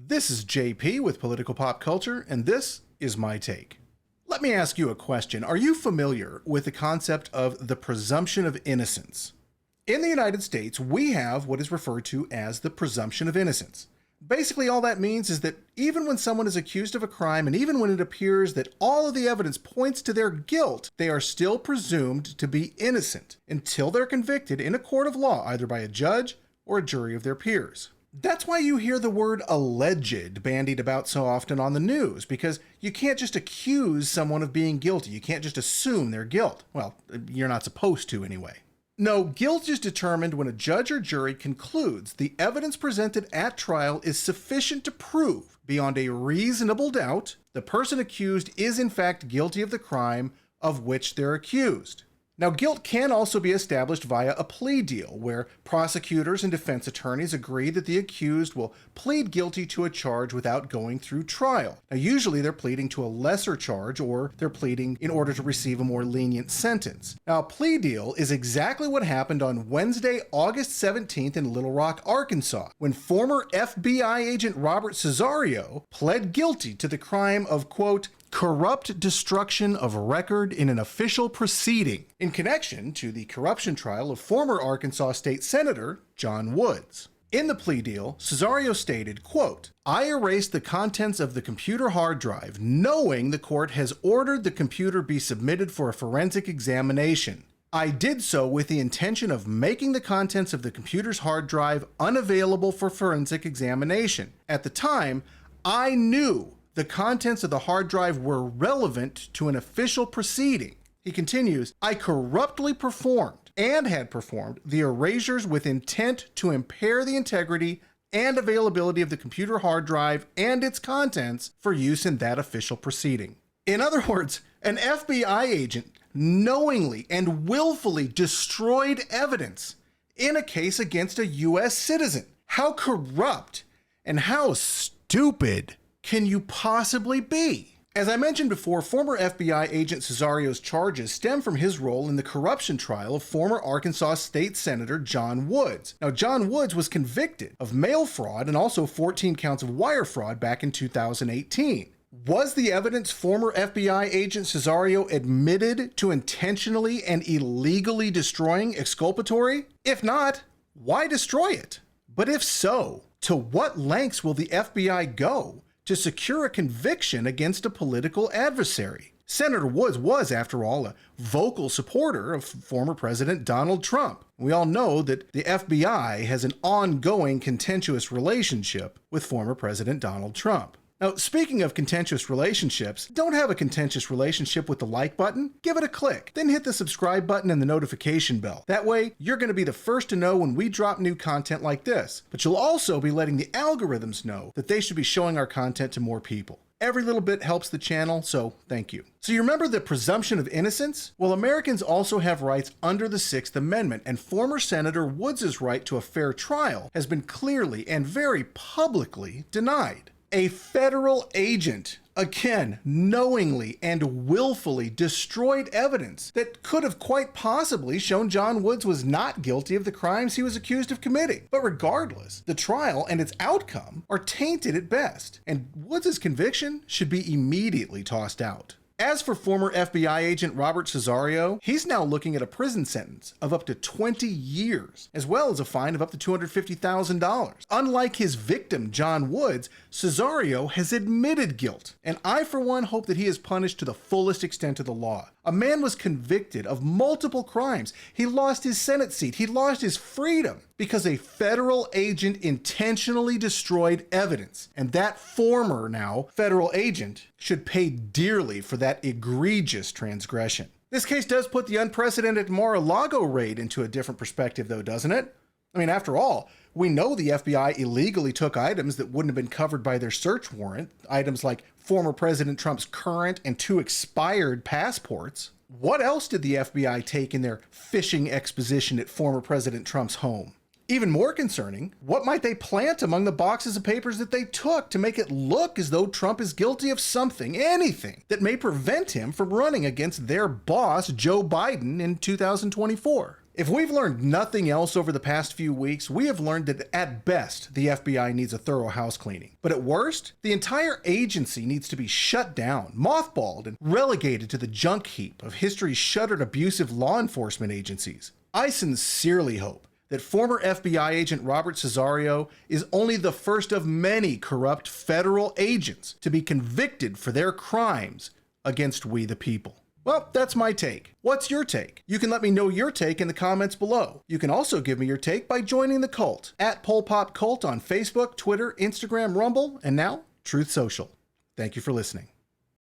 This is JP with Political Pop Culture, and this is my take. Let me ask you a question. Are you familiar with the concept of the presumption of innocence? In the United States, we have what is referred to as the presumption of innocence. Basically, all that means is that even when someone is accused of a crime, and even when it appears that all of the evidence points to their guilt, they are still presumed to be innocent until they're convicted in a court of law, either by a judge or a jury of their peers. That's why you hear the word alleged bandied about so often on the news, because you can't just accuse someone of being guilty. You can't just assume their guilt. Well, you're not supposed to anyway. No, guilt is determined when a judge or jury concludes the evidence presented at trial is sufficient to prove, beyond a reasonable doubt, the person accused is in fact guilty of the crime of which they're accused. Now, guilt can also be established via a plea deal, where prosecutors and defense attorneys agree that the accused will plead guilty to a charge without going through trial. Now, usually they're pleading to a lesser charge, or they're pleading in order to receive a more lenient sentence. Now, a plea deal is exactly what happened on Wednesday, August 17th in Little Rock, Arkansas, when former FBI agent Robert Cessario pled guilty to the crime of, quote, corrupt destruction of record in an official proceeding, in connection to the corruption trial of former Arkansas State Senator Jon Woods. In the plea deal, Cessario stated, quote, I erased the contents of the computer hard drive, knowing the court has ordered the computer be submitted for a forensic examination. I did so with the intention of making the contents of the computer's hard drive unavailable for forensic examination. At the time, I knew the contents of the hard drive were relevant to an official proceeding. He continues, I corruptly performed and had performed the erasures with intent to impair the integrity and availability of the computer hard drive and its contents for use in that official proceeding. In other words, an FBI agent knowingly and willfully destroyed evidence in a case against a U.S. citizen. How corrupt and how stupid can you possibly be? As I mentioned before, former FBI agent Cesario's charges stem from his role in the corruption trial of former Arkansas State Senator Jon Woods. Now, Jon Woods was convicted of mail fraud and also 14 counts of wire fraud back in 2018. Was the evidence former FBI agent Cessario admitted to intentionally and illegally destroying exculpatory? If not, why destroy it? But if so, to what lengths will the FBI go to secure a conviction against a political adversary? Senator Woods was, after all, a vocal supporter of former President Donald Trump. We all know that the FBI has an ongoing contentious relationship with former President Donald Trump. Now, speaking of contentious relationships, don't have a contentious relationship with the like button? Give it a click, then hit the subscribe button and the notification bell. That way, you're going to be the first to know when we drop new content like this. But you'll also be letting the algorithms know that they should be showing our content to more people. Every little bit helps the channel, so thank you. So you remember the presumption of innocence? Well, Americans also have rights under the Sixth Amendment, and former Senator Woods' right to a fair trial has been clearly and very publicly denied. A federal agent, again, knowingly and willfully destroyed evidence that could have quite possibly shown Jon Woods was not guilty of the crimes he was accused of committing. But regardless, the trial and its outcome are tainted at best, and Woods' conviction should be immediately tossed out. As for former FBI agent Robert Cessario, he's now looking at a prison sentence of up to 20 years, as well as a fine of up to $250,000. Unlike his victim, Jon Woods, Cessario has admitted guilt, and I, for one, hope that he is punished to the fullest extent of the law. A man was convicted of multiple crimes. He lost his Senate seat. He lost his freedom because a federal agent intentionally destroyed evidence. And that former, now, federal agent should pay dearly for that egregious transgression. This case does put the unprecedented Mar-a-Lago raid into a different perspective, though, doesn't it? I mean, after all, we know the FBI illegally took items that wouldn't have been covered by their search warrant, items like former President Trump's current and 2 expired passports. What else did the FBI take in their fishing expedition at former President Trump's home? Even more concerning, what might they plant among the boxes of papers that they took to make it look as though Trump is guilty of something, anything, that may prevent him from running against their boss, Joe Biden, in 2024? If we've learned nothing else over the past few weeks, we have learned that at best, the FBI needs a thorough house cleaning. But at worst, the entire agency needs to be shut down, mothballed, and relegated to the junk heap of history's shuttered abusive law enforcement agencies. I sincerely hope that former FBI agent Robert Cessario is only the first of many corrupt federal agents to be convicted for their crimes against we the people. Well, that's my take. What's your take? You can let me know your take in the comments below. You can also give me your take by joining the cult at PolPopCult on Facebook, Twitter, Instagram, Rumble, and now Truth Social. Thank you for listening.